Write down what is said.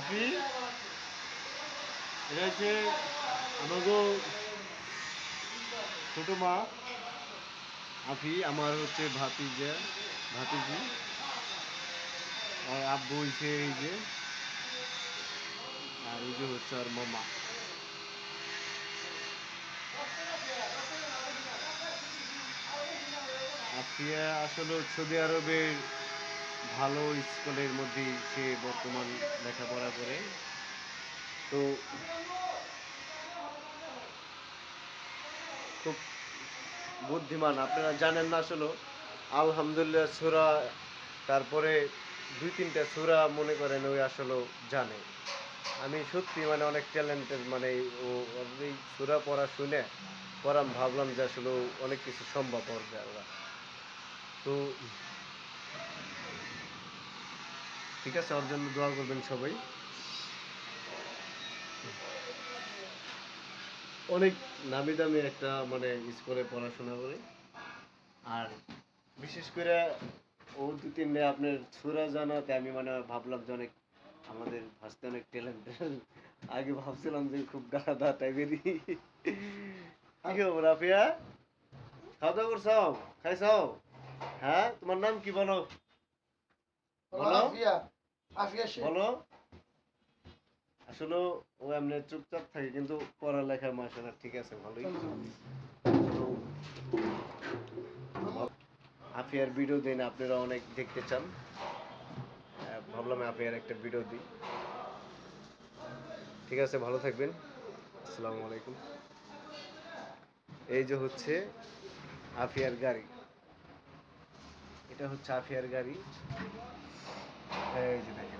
আফি, এটা হচ্ছে আমাকে ছোট মা আফি, আমার হচ্ছে ভাতিজি, আর আব্বু হয়েছে এই যে, আর এই যে হচ্ছে আর মামা। আফিয়া আসলে সৌদি আরবের ভালো স্কুলের মধ্যে সে বর্তমান লেখাপড়া করে। তো খুব বুদ্ধিমান, আপনারা জানেন না আসলে। আলহামদুলিল্লাহ সূরা, তারপরে দুই তিনটা সূরা মনে করেন ওই আসলে জানে। আমি সত্যি মানে অনেক ট্যালেন্টেড, মানে ও ওর এই সূরা পড়া শুনে পড়াম, ভাবলাম যে আসলে অনেক কিছু সম্ভব ওর দ্বারা। তো ঠিক আছে, ওর জন্য দোয়া করবেন সবাই। অনেক নামি দামি একটা মানে স্কুলে পড়াশোনা করে। আর বিশেষ করে ও দু তিনটে আপনার সুরা জানাতে আমি মানে ভাবলাম যে অনেক আমাদের ভাসতে অনেক ট্যালেন্টেড। আগে ভাবছিলাম যে খুব গাধা টাইপেরই। কি খবর রাফিয়া? খাওয়া দাওয়া করছো? খাইছো? হ্যাঁ, তোমার নাম কি বলো? বলো, বলো। আসলে ও এমনি চুপচাপ থাকে, কিন্তু পড়ালেখা মাশাআল্লাহ ঠিক আছে, ভালোই। তো আফিয়ার ভিডিও দিন, আপনারা অনেক দেখতে চান, ভাবলাম আফিয়ার একটা ভিডিও দিই। ঠিক আছে, ভালো থাকবেন। আসসালামু আলাইকুম। এই যে হচ্ছে আফিয়ার গাড়ি, এটা হচ্ছে আফিয়ার গাড়ি। এই যে দেখেন।